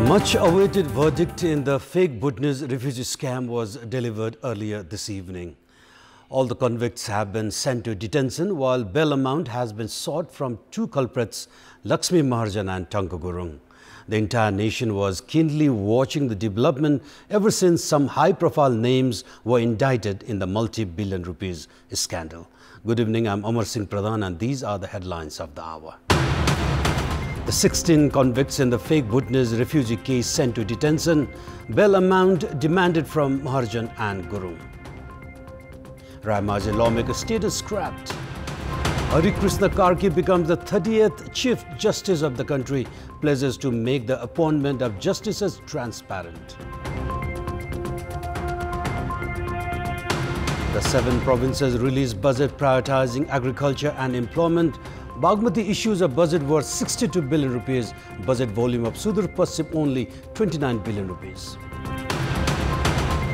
Much awaited verdict in the fake Bhutanese refugee scam was delivered earlier this evening. All the convicts have been sent to detention while bail amount has been sought from two culprits, Lakshmi Maharjan and Tangka Gurung. The entire nation was keenly watching the development ever since some high-profile names were indicted in the multi-billion rupees scandal. Good evening, I'm Amar Singh Pradhan and these are the headlines of the hour. The 16 convicts in the fake Bhutanese refugee case sent to detention, bail amount demanded from Maharjan and Gurung. Ramaji lawmaker status scrapped. Hari Krishna Karki becomes the 30th Chief Justice of the country, pledges to make the appointment of justices transparent. The 7 provinces released budget prioritizing agriculture and employment. Bagmati issues a budget worth 62 billion rupees, budget volume of Sudur Paschim only 29 billion rupees.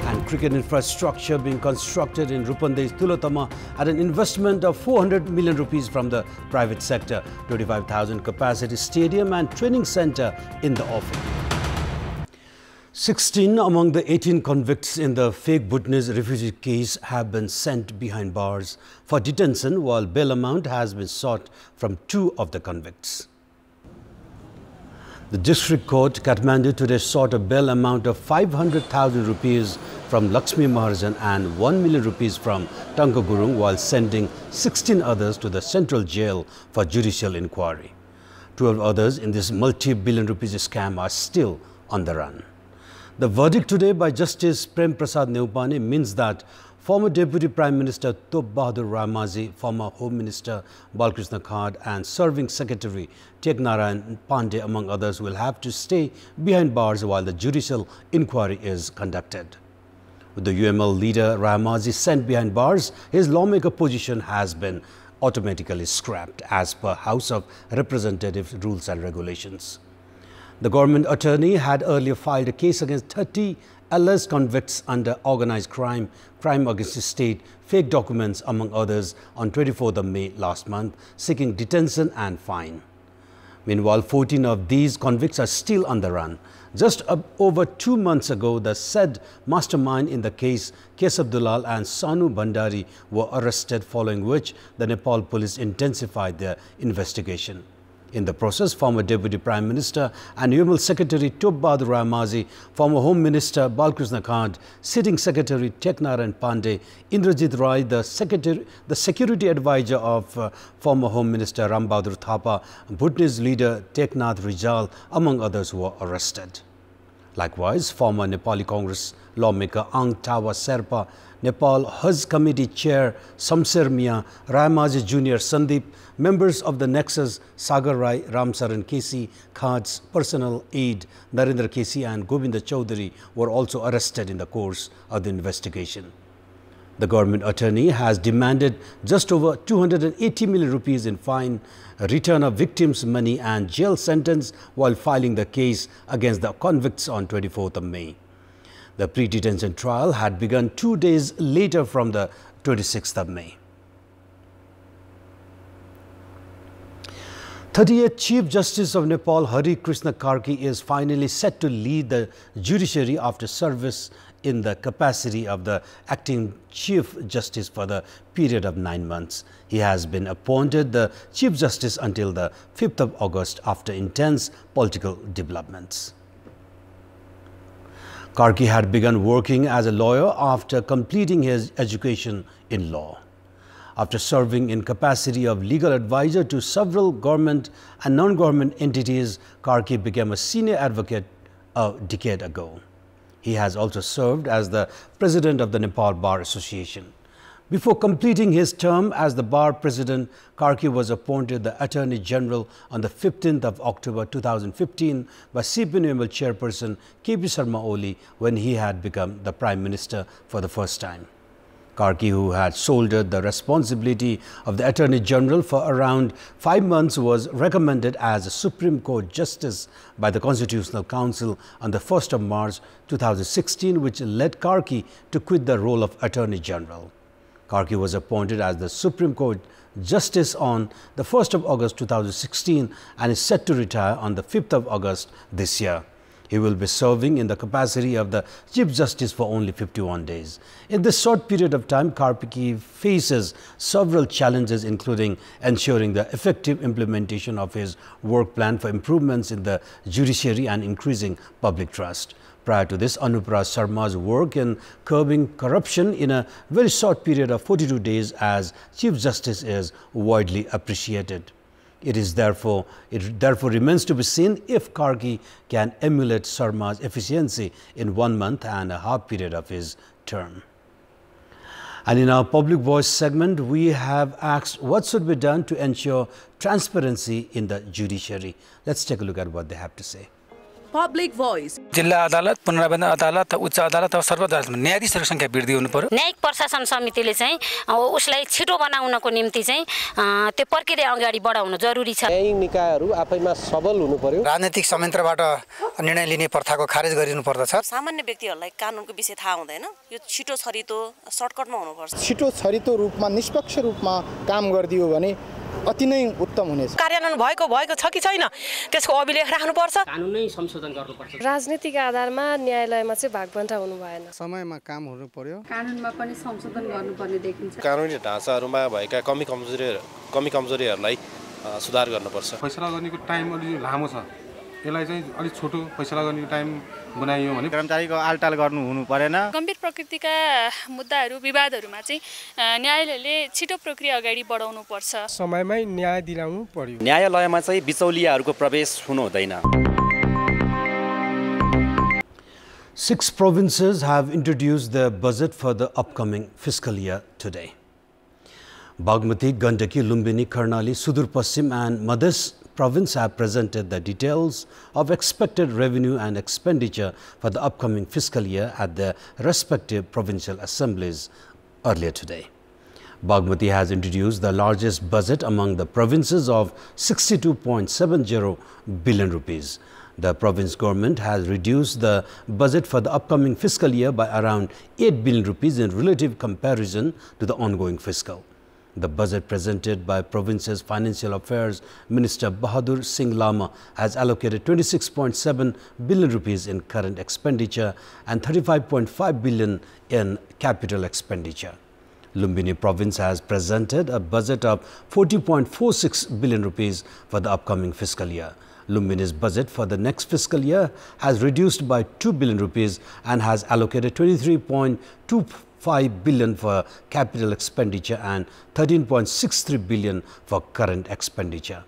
And cricket infrastructure being constructed in Rupande's Tulotama at an investment of 400 million rupees from the private sector, 25,000 capacity stadium and training center in the offing. 16 among the 18 convicts in the fake Bhutanese refugee case have been sent behind bars for detention while bail amount has been sought from 2 of the convicts. The district court Kathmandu today sought a bail amount of 500,000 rupees from Lakshmi Maharjan and 1 million rupees from Tangka Gurung while sending 16 others to the central jail for judicial inquiry. 12 others in this multi-billion rupees scam are still on the run. The verdict today by Justice Prem Prasad Neupane means that former Deputy Prime Minister Top Bahadur Ramaji, former Home Minister Balkrishna Khad and Serving Secretary Teknarayan Pandey among others will have to stay behind bars while the judicial inquiry is conducted. With the UML leader Ramaji sent behind bars, his lawmaker position has been automatically scrapped as per House of Representatives rules and regulations. The government attorney had earlier filed a case against 30 alleged convicts under organized crime, crime against the state, fake documents among others on 24th of May last month, seeking detention and fine. Meanwhile, 14 of these convicts are still on the run. Just over 2 months ago, the said mastermind in the case, Kesab Dulal and Sanu Bhandari, were arrested, following which the Nepal police intensified their investigation. In the process, former Deputy Prime Minister and UML Secretary Top Bahadur Ramaji, former Home Minister Balkrishna Khad, Sitting Secretary Teknarayan Pandey, Indrajit Rai, the Security Advisor of former Home Minister Ram Bahadur Thapa, Bhutanese leader Teknath Rijal, among others were arrested. Likewise, former Nepali Congress lawmaker Ang Tawa Serpa, Nepal Hajj Committee Chair Samser Mia, Ramaji Junior Sandeep, members of the Nexus Sagar Rai, Ramsaran Kesi, Khad's personal aide Narendra Kesi and Govinda Chaudhary were also arrested in the course of the investigation. The government attorney has demanded just over 280 million rupees in fine, a return of victims' money and jail sentence while filing the case against the convicts on 24th of May. The pre-detention trial had begun 2 days later from the 26th of May. 38th Chief Justice of Nepal, Hari Krishna Karki, is finally set to lead the judiciary after service in the capacity of the acting Chief Justice for the period of 9 months. He has been appointed the Chief Justice until the 5th of August after intense political developments. Karki had begun working as a lawyer after completing his education in law. After serving in capacity of legal advisor to several government and non-government entities, Karki became a senior advocate a decade ago. He has also served as the president of the Nepal Bar Association. Before completing his term as the bar president, Karki was appointed the Attorney General on the 15th of October 2015 by CPNUML chairperson KP Sharma Oli when he had become the Prime Minister for the first time. Karki, who had shouldered the responsibility of the Attorney General for around 5 months, was recommended as a Supreme Court Justice by the Constitutional Council on the 1st of March 2016, which led Karki to quit the role of Attorney General. Karki was appointed as the Supreme Court Justice on the 1st of August 2016 and is set to retire on the 5th of August this year. He will be serving in the capacity of the Chief Justice for only 51 days. In this short period of time, Karpiki faces several challenges, including ensuring the effective implementation of his work plan for improvements in the judiciary and increasing public trust. Prior to this, Anupra Sharma's work in curbing corruption in a very short period of 42 days as Chief Justice is widely appreciated. It therefore remains to be seen if Karki can emulate Sharma's efficiency in 1 month and a half period of his term. And in our public voice segment, we have asked what should be done to ensure transparency in the judiciary. Let's take a look at what they have to say. Public voice. जिल्ला अदालत, पुनरावेदन अदालत, उच्च अदालत र सर्वोच्च अदालतमा न्यायाधीशहरुको संख्या वृद्धि हुनु पर्यो। न्यायिक प्रशासन समितिले चाहिँ उसलाई छिटो बनाउनको निम्ति चाहिँ त्यो प्रक्रिया अगाडि बढाउनु जरुरी छ। न्यायिक निकायहरु आफैमा सबल हुनु पर्यो। राजनीतिक संयन्त्रबाट निर्णय लिने प्रथाको खारेज गरिनु पर्दछ। सामान्य व्यक्तिहरुलाई कानुनको विषय थाहा हुँदैन। यो छिटो छरितो सर्टकटमा हुनुपर्छ। छिटो छरितो रूपमा निष्पक्ष रूपमा काम गर्दियो भने अति नै उत्तम हुनेछ। कार्यान्वयन भएको छ कि छैन त्यसको अभिलेख राख्नुपर्छ। कानुनै संशोधन गर्नुपर्छ। राजनीतिक आधारमा न्यायालयमा चाहिँ भागबन्टा हुनु भएन। समयमा काम हुनु पर्यो। कानुनमा पनि संशोधन गर्नुपर्ने देखिन्छ। कानुनी ढाँचाहरुमा भएका कमी कमजोरीहरुलाई सुधार गर्नुपर्छ। फैसला गर्नेको टाइम अलि लामो छ। यसलाई चाहिँ अलि छोटो फैसला गर्ने टाइम बनाइयो भने कर्मचारीको आलटाल गर्नु हुनु परेन। गम्भीर प्रकृतिका मुद्दाहरू विवादहरूमा चाहिँ न्यायालयले छिटो प्रक्रिया अगाडि बढाउनु पर्छ। समयमै न्याय दिलाउनु पर्यो। न्यायालयमा चाहिँ बिचौलियाहरूको प्रवेश हुनु हुँदैन। 6 provinces have introduced their budget for the upcoming fiscal year today. Bagmati, Gandaki, Lumbini, Karnali, Sudur Paschim and Madhya province have presented the details of expected revenue and expenditure for the upcoming fiscal year at their respective provincial assemblies earlier today. Bagmati has introduced the largest budget among the provinces of 62.70 billion rupees. The province government has reduced the budget for the upcoming fiscal year by around 8 billion rupees in relative comparison to the ongoing fiscal. The budget presented by Province's Financial Affairs Minister Bahadur Singh Lama has allocated 26.7 billion rupees in current expenditure and 35.5 billion in capital expenditure. Lumbini province has presented a budget of 40.46 billion rupees for the upcoming fiscal year. Lumbini's budget for the next fiscal year has reduced by 2 billion rupees and has allocated 23.25 billion for capital expenditure and 13.63 billion for current expenditure.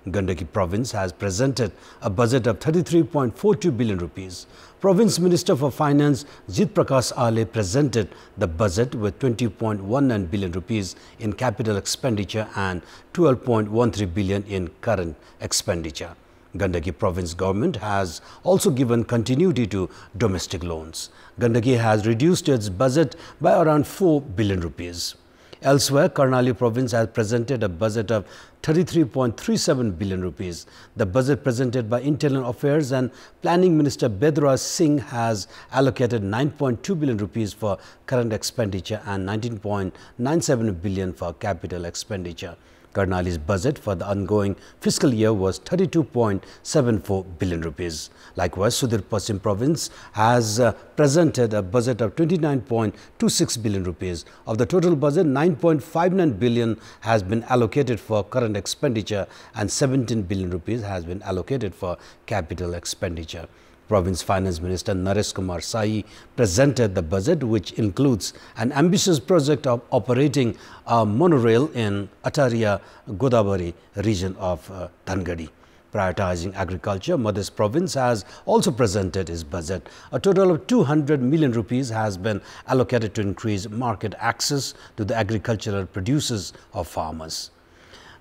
Gandaki province has presented a budget of 33.42 billion rupees. Province Minister for Finance Jit Prakash Ale presented the budget with 20.19 billion rupees in capital expenditure and 12.13 billion in current expenditure. Gandaki province government has also given continuity to domestic loans. Gandaki has reduced its budget by around 4 billion rupees. Elsewhere, Karnali province has presented a budget of 33.37 billion rupees. The budget presented by Internal Affairs and Planning Minister Bedraj Singh has allocated 9.2 billion rupees for current expenditure and 19.97 billion for capital expenditure. Karnali's budget for the ongoing fiscal year was 32.74 billion rupees. Likewise, Sudur Paschim province has presented a budget of 29.26 billion rupees. Of the total budget, 9.59 billion has been allocated for current expenditure and 17 billion rupees has been allocated for capital expenditure. Province Finance Minister Naresh Kumar Sai presented the budget, which includes an ambitious project of operating a monorail in Ataria, Godavari region of Dhangadi. Prioritizing agriculture, Madhya province has also presented its budget. A total of 200 million rupees has been allocated to increase market access to the agricultural produces of farmers.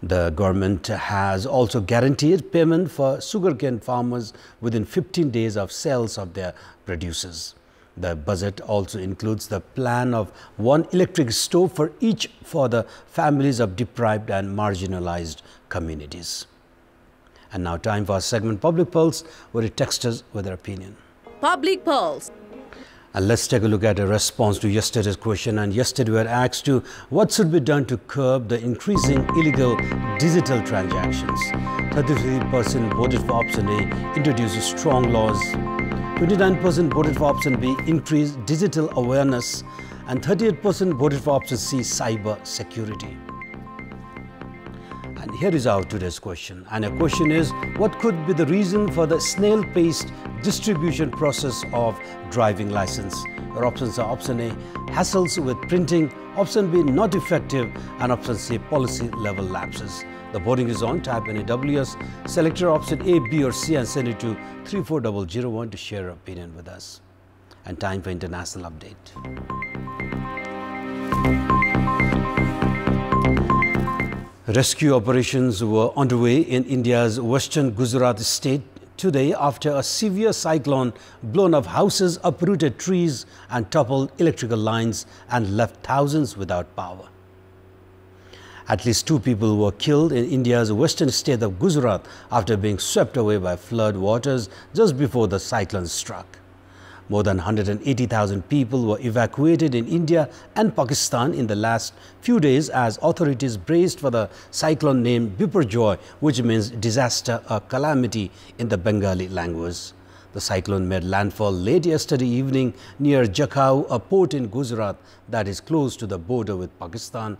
The government has also guaranteed payment for sugarcane farmers within 15 days of sales of their produces. The budget also includes the plan of one electric stove for each for the families of deprived and marginalized communities. And now time for our segment Public Pulse, where you text us with their opinion. Public Pulse. And let's take a look at a response to yesterday's question. And yesterday we were asked to what should be done to curb the increasing illegal digital transactions. 33% voted for option A, introduces strong laws. 29% voted for option B, increased digital awareness, and 38% voted for option C, cyber security. And here is our today's question. And the question is, what could be the reason for the snail-paced distribution process of driving license? Your options are option A, hassles with printing, option B, not effective, and option C, policy level lapses. The voting is on. Type in AWS, select your option A, B or C and send it to 34001 to share your opinion with us. And time for international update. Rescue operations were underway in India's western Gujarat state today after a severe cyclone blown up houses, uprooted trees and toppled electrical lines and left thousands without power. At least 2 people were killed in India's western state of Gujarat after being swept away by flood waters just before the cyclone struck. More than 180,000 people were evacuated in India and Pakistan in the last few days as authorities braced for the cyclone named Biparjoy, which means disaster or calamity in the Bengali language. The cyclone made landfall late yesterday evening near Jakhau, a port in Gujarat that is close to the border with Pakistan.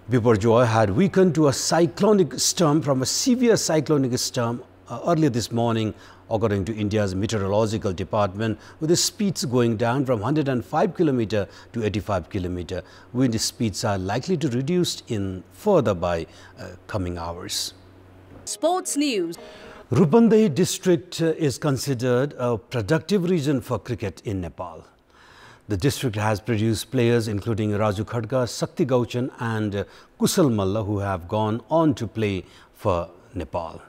Biparjoy had weakened to a cyclonic storm from a severe cyclonic storm earlier this morning, according to India's meteorological department, with the speeds going down from 105 km to 85 km. Wind speeds are likely to reduce in further by coming hours. Sports news. Rupandei district is considered a productive region for cricket in Nepal. The district has produced players including Raju Khadka, Sakti Gauchan and Kusal Malla, who have gone on to play for Nepal.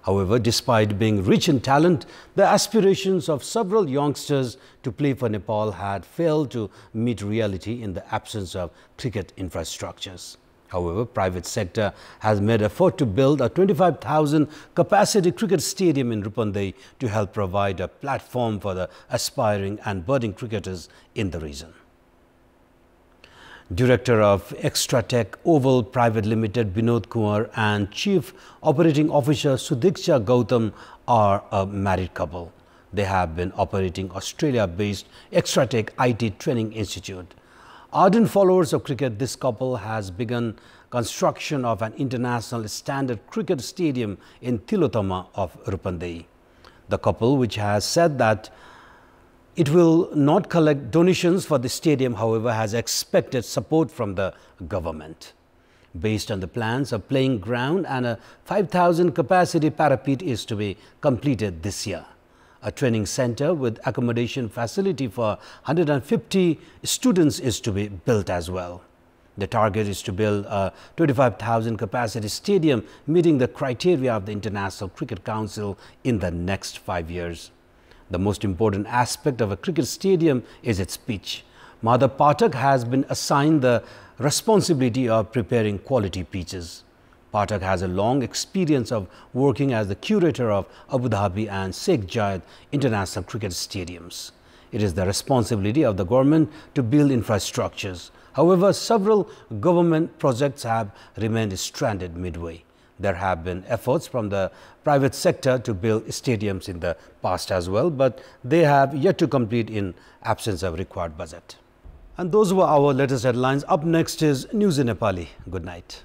However, despite being rich in talent, the aspirations of several youngsters to play for Nepal had failed to meet reality in the absence of cricket infrastructures. However, private sector has made effort to build a 25,000 capacity cricket stadium in Rupandei to help provide a platform for the aspiring and budding cricketers in the region. Director of Extratech Oval Private Limited Binod Kumar and Chief Operating Officer Sudiksha Gautam are a married couple. They have been operating Australia-based Extratech IT Training Institute. Ardent followers of cricket, this couple has begun construction of an international standard cricket stadium in Tilotama of Rupandei. The couple, which has said that it will not collect donations for the stadium, however, has expected support from the government. Based on the plans, a playing ground and a 5,000 capacity parapet is to be completed this year. A training center with accommodation facility for 150 students is to be built as well. The target is to build a 25,000 capacity stadium meeting the criteria of the International Cricket Council in the next 5 years. The most important aspect of a cricket stadium is its pitch. Madhav Pathak has been assigned the responsibility of preparing quality pitches. Pathak has a long experience of working as the curator of Abu Dhabi and Sheikh Zayed International Cricket Stadiums. It is the responsibility of the government to build infrastructures. However, several government projects have remained stranded midway. There have been efforts from the private sector to build stadiums in the past as well, but they have yet to complete in absence of required budget. And those were our latest headlines. Up next is News in Nepali. Good night.